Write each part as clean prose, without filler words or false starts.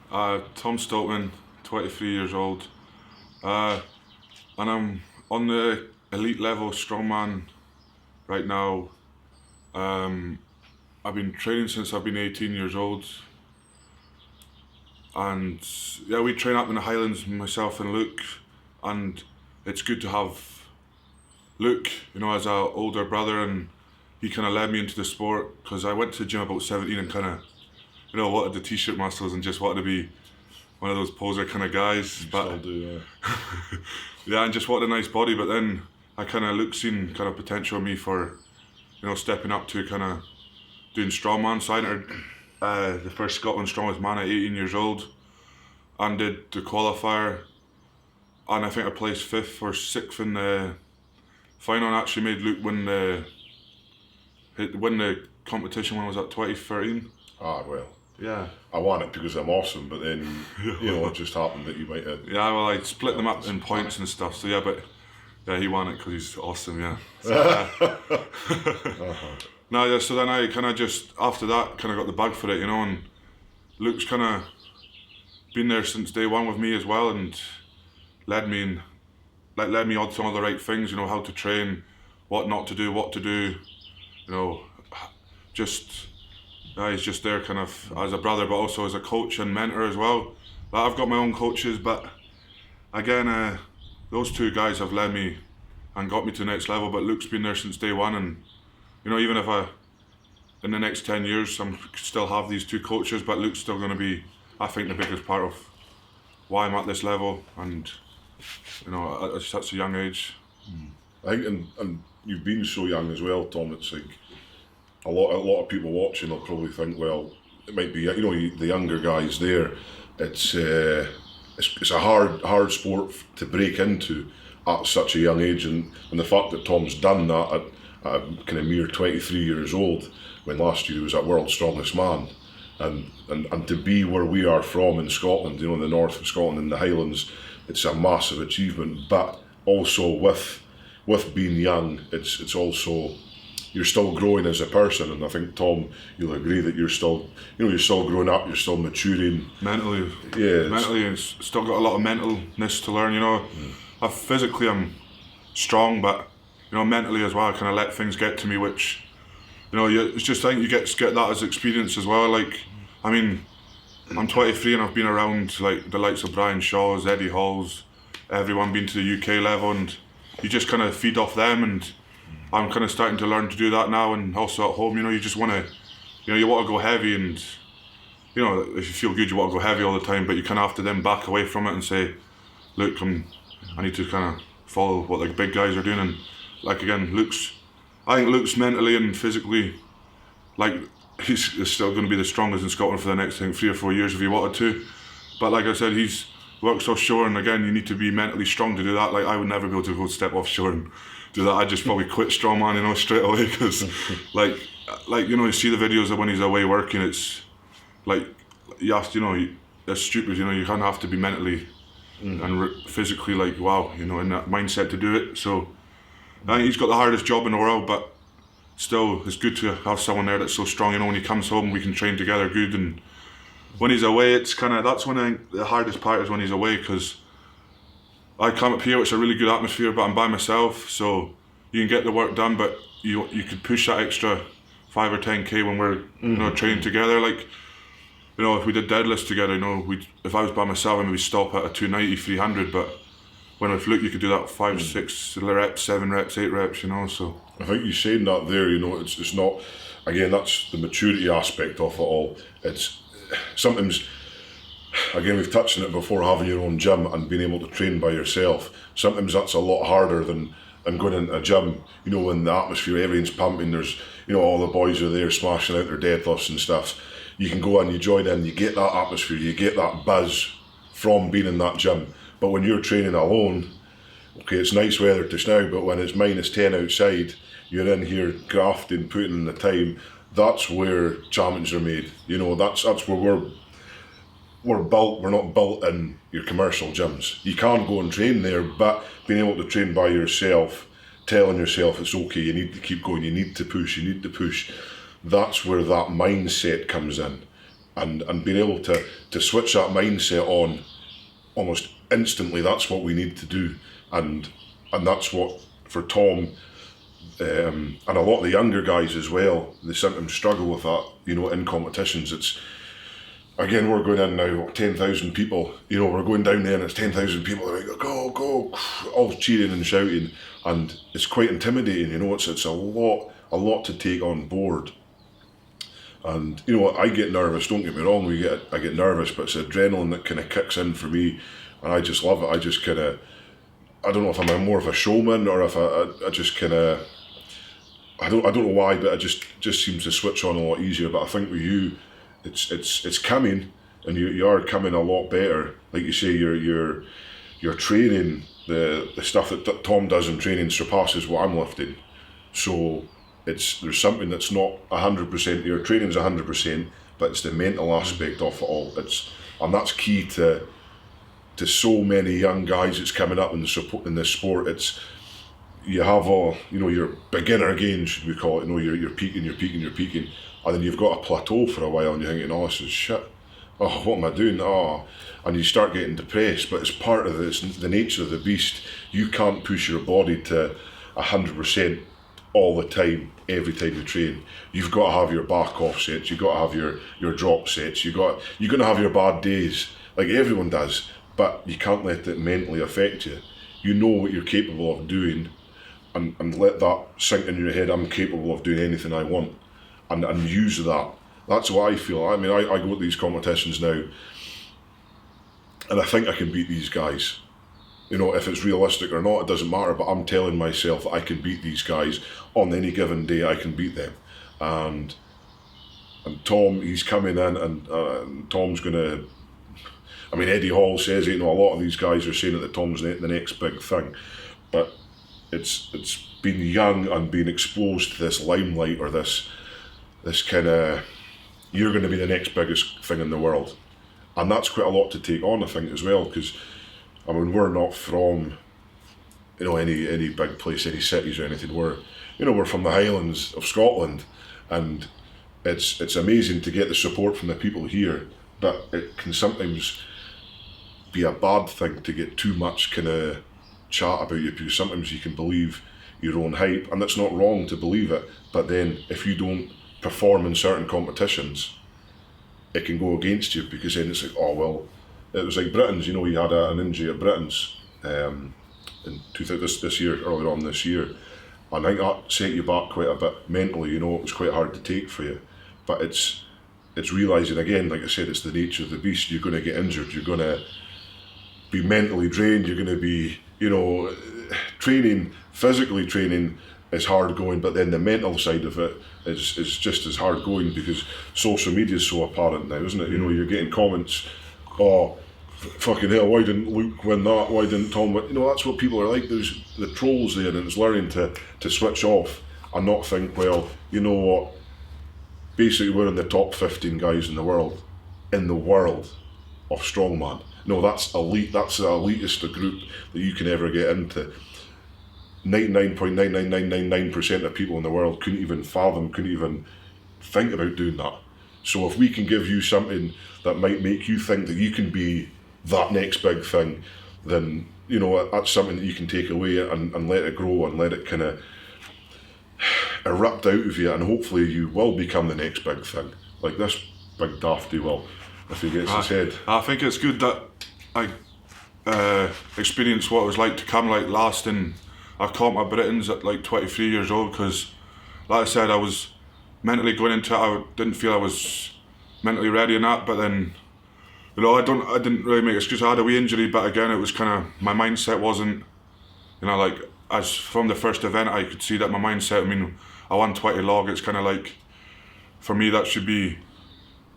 Tom Stoltman, 23 years old, and I'm on the elite level strongman right now. I've been training since I've been 18 years old, and yeah, we train up in the Highlands, myself and Luke, and it's good to have Luke, as an older brother, and he kind of led me into the sport because I went to the gym about 17 and kind of, wanted the t-shirt muscles and just wanted to be one of those poser kind of guys. You still do, yeah. Yeah, and just wanted a nice body. But then I kind of seen kind of potential in me for, stepping up to kind of doing strongman. So I entered the first Scotland strongest man at 18 years old, and did the qualifier, and I think I placed 5th or 6th in the final, and actually made Luke win the competition when I was at 2013. Ah, well. Yeah. I won it because I'm awesome, but then, it just happened that you might have... Yeah, well, I split them up in points and stuff, so yeah, but yeah, he won it because he's awesome, yeah. So, No, yeah, so then I kind of just, after that, kind of got the bug for it, and Luke's kind of been there since day one with me as well, and led me on to all the right things, how to train, what not to do, what to do, he's just there kind of as a brother, but also as a coach and mentor as well. I've got my own coaches, but again, those two guys have led me and got me to the next level, but Luke's been there since day one, and even if in the next 10 years I'm still have these two coaches, but Luke's still going to be, I think, the biggest part of why I'm at this level, and at such a young age. I think, and you've been so young as well, Tom, it's like a lot of people watching will probably think, well, it might be, the younger guys there, it's a hard sport to break into at such a young age, and the fact that Tom's done that at a kind of mere 23 years old, when last year he was at World's Strongest Man, and to be where we are from in Scotland, in the north of Scotland, in the Highlands, it's a massive achievement. But also with being young, it's also, you're still growing as a person, and I think, Tom, you'll agree that you're still growing up, you're still maturing Mentally. Yeah. Mentally, and still got a lot of mentalness to learn, Physically I'm strong, but, mentally as well, I kind of let things get to me, which, it's just, I think you get that as experience as well. Like, I mean, I'm 23 and I've been around like the likes of Brian Shaw's, Eddie Hall's, everyone been to the UK level, and you just kind of feed off them, and I'm kind of starting to learn to do that now. And also at home, you just want to, you want to go heavy, and if you feel good, you want to go heavy all the time, but you kind of have to then back away from it and say, look, I need to kind of follow what the big guys are doing. And like, again, I think Luke's mentally and physically, like, he's still going to be the strongest in Scotland for the next, I think, 3 or 4 years if he wanted to. But like I said, he's works offshore, and again, you need to be mentally strong to do that. Like, I would never be able to go step offshore and do that. I'd just probably quit strongman, straight away, because like you see the videos of when he's away working, it's like, you have to, it's stupid, you kind of have to be mentally and physically, like, wow, in that mindset to do it. So I think he's got the hardest job in the world, but still, it's good to have someone there that's so strong. When he comes home, we can train together good, and when he's away, it's kind of, that's when I think the hardest part is when he's away, because I come up here, it's a really good atmosphere, but I'm by myself, so you can get the work done, but you could push that extra 5 or 10k when we're training together. Like, if we did deadlifts together, if I was by myself, maybe stop at a 290, 300, but when with Luke, you could do that 5, 6 reps, 7 reps, 8 reps, so. I think you saying that there, it's not, again, that's the maturity aspect of it all. It's sometimes, again, we've touched on it before, having your own gym and being able to train by yourself. Sometimes that's a lot harder than going into a gym, when the atmosphere, everything's pumping, there's, all the boys are there smashing out their deadlifts and stuff. You can go in, you join in, you get that atmosphere, you get that buzz from being in that gym. But when you're training alone, okay, it's nice weather just now, but when it's -10 outside, you're in here grafting, putting in the time. That's where champions are made. That's where we're built. We're not built in your commercial gyms. You can go and train there, but being able to train by yourself, telling yourself it's okay, you need to keep going, you need to push, that's where that mindset comes in. and being able to switch that mindset on almost instantly. That's what we need to do, and that's what for Tom and a lot of the younger guys as well. They sometimes struggle with that, in competitions. It's again, we're going in now, 10,000 people. We're going down there and it's 10,000 people. They're like, go, go, all cheering and shouting, and it's quite intimidating. It's a lot to take on board. And I get nervous. Don't get me wrong. I get nervous, but it's adrenaline that kind of kicks in for me, and I just love it. I just kind of, I don't know if I'm more of a showman or if I just kind of, I don't know why, but it just seems to switch on a lot easier. But I think with you, it's coming, and you are coming a lot better. Like you say, your training, the stuff that Tom does in training surpasses what I'm lifting. So there's something that's not 100%. Your training's 100%, but it's the mental aspect of it all. And that's key to so many young guys that's coming up in the sport. You have your beginner gain, should we call it? You're peaking, and then you've got a plateau for a while, and you're thinking, oh, this is shit. Oh, what am I doing? Oh, and you start getting depressed. But it's part of this, the nature of the beast. You can't push your body to 100% all the time, every time you train. You've got to have your back off sets. You've got to have your drop sets. You're going to have your bad days, like everyone does. But you can't let it mentally affect you. You know what you're capable of doing, and let that sink in your head. I'm capable of doing anything I want, and use that. That's what I feel. I mean, I go to these competitions now, and I think I can beat these guys. If it's realistic or not, it doesn't matter, but I'm telling myself that I can beat these guys on any given day. I can beat them. And Tom, he's coming in, and Tom's going to, Eddie Hall says it, a lot of these guys are saying that Tom's the next big thing. But it's been young and being exposed to this limelight, or this kind of, you're going to be the next biggest thing in the world. And that's quite a lot to take on, I think, as well, because we're not from any big place, any cities or anything. We're from the Highlands of Scotland, and it's amazing to get the support from the people here, but it can sometimes be a bad thing to get too much kind of chat about you, because sometimes you can believe your own hype, and it's not wrong to believe it, but then if you don't perform in certain competitions, it can go against you, because then it's like, oh well, it was like Britain's, you had an injury at Britain's in this year, earlier on this year, and I think that set you back quite a bit mentally. It was quite hard to take for you, but it's realising again, like I said, it's the nature of the beast. You're going to get injured, you're going to be mentally drained, you're going to be, physically training is hard going, but then the mental side of it is just as hard going, because social media is so apparent now, isn't it? You're getting comments, oh, fucking hell, why didn't Luke win that? Why didn't Tom win? That's what people are like. There's the trolls there, and it's learning to switch off and not think, well, you know what, basically we're in the top 15 guys in the world of strongman. No, that's elite. That's the elitist group that you can ever get into. 99.99999% of people in the world couldn't even think about doing that. So if we can give you something that might make you think that you can be that next big thing, then that's something that you can take away and let it grow and let it kind of erupt out of you, and hopefully you will become the next big thing, like this big dafty will, if he gets his head. I think it's good that I experienced what it was like to come last in a comp at Britain's at 23 years old, because like I said, I was mentally going into it, I didn't feel I was mentally ready in that, but then I didn't really make excuses. I had a wee injury, but again, it was kind of, my mindset wasn't, as from the first event, I could see that my mindset, I won 20 log, it's kind of for me, that should be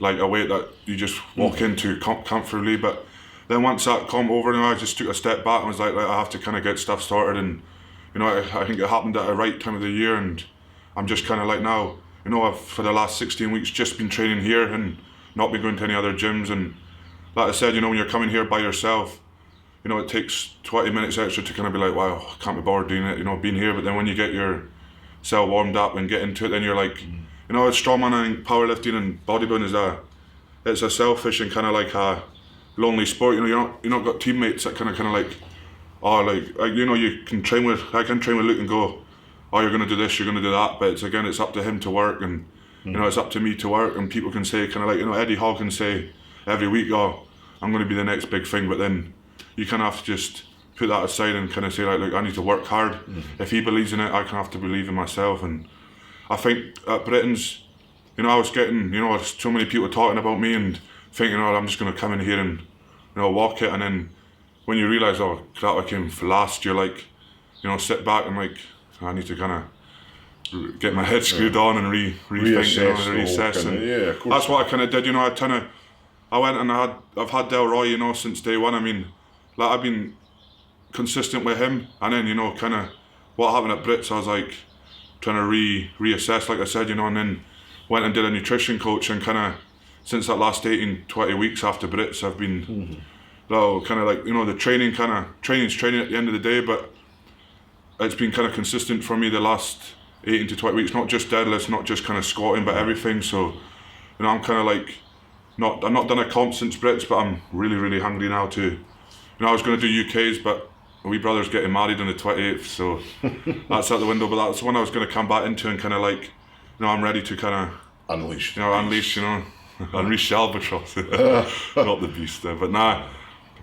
a weight that you just walk into comfortably. But then once that comp over, I just took a step back and was like, I have to kind of get stuff started, and I think it happened at the right time of the year, and I'm just kind of now, I've for the last 16 weeks just been training here and not been going to any other gyms. And like I said, when you're coming here by yourself, it takes 20 minutes extra to kind of be like, wow, I can't be bothered doing it, being here. But then when you get yourself warmed up and get into it, then you're like, strongman and powerlifting and bodybuilding it's a selfish and kind of like a lonely sport. You know, you're not got teammates that kind of like, oh, like you know, I can train with Luke and go, oh, you're gonna do this, you're gonna do that, but it's up to him to work, and you know, it's up to me to work. And people can say kind of like, you know, Eddie Hall can say every week, oh, I'm going to be the next big thing, but then you kind of have to just put that aside and kind of say like, look, I need to work hard. If he believes in it, I kind of have to believe in myself. And I think at Britain's, you know, I was getting, you know, so many people talking about me and thinking, oh, I'm just going to come in here and, you know, walk it. And then when you realise, oh, that I came last, you're like, you know, sit back and like, I need to kind of get my head screwed on and reassess, you know, reassess. And yeah, of course. That's what I kind of did, you know. I went and I've had Del Roy, you know, since day one. I mean, like I've been consistent with him, and then, you know, kind of what happened at Brits, I was like trying to reassess, like I said, you know, and then went and did a nutrition coach, and kind of since that last 18-20 weeks after Brits, I've been kind of like, you know, the training's training at the end of the day, but it's been kind of consistent for me the last 18 to 20 weeks, not just deadlifts, not just kind of squatting, but everything. So, you know, I'm kind of like, I've not done a comp since Brits, but I'm really, really hungry now to, you know, I was going to do UKs, but my wee brother's getting married on the 28th, so that's out the window. But that's one I was going to come back into and kind of like, you know, I'm ready to kind of unleash, you know, unleash the albatross, not the beast there, but nah.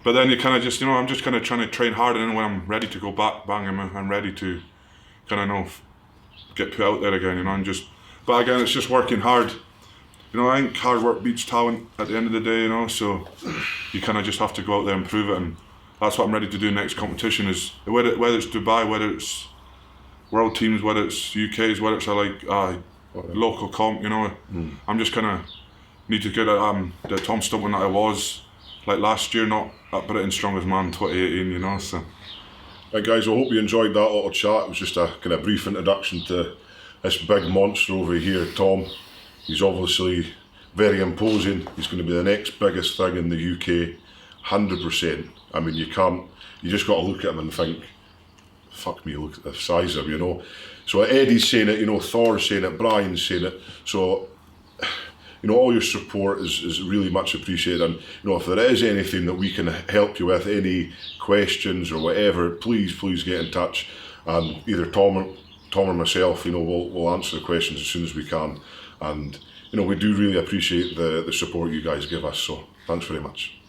But then you kind of just, you know, I'm just kind of trying to train hard, and then when I'm ready to go back, bang, I'm ready to kind of, you know, get put out there again, you know, and just, but again, it's just working hard. You know, I think hard work beats talent at the end of the day, you know, so you kind of just have to go out there and prove it, and that's what I'm ready to do next competition, is whether it's Dubai, whether it's World Teams, whether it's UKs, whether it's local comp, you know, I'm just kind of need to get the Tom Stoltman that I was like last year, not at Britain's Strongest Man 2018, you know, so. Right guys, I hope you enjoyed that little chat. It was just a kind of brief introduction to this big monster over here, Tom. He's obviously very imposing. He's going to be the next biggest thing in the UK, 100%. I mean, you just got to look at him and think, fuck me, look at the size of him, you know. So Eddie's saying it, you know, Thor's saying it, Brian's saying it. So, you know, all your support is really much appreciated. And, you know, if there is anything that we can help you with, any questions or whatever, please get in touch. And either Tom or myself, you know, we'll answer the questions as soon as we can. And, you know, we do really appreciate the support you guys give us. So thanks very much.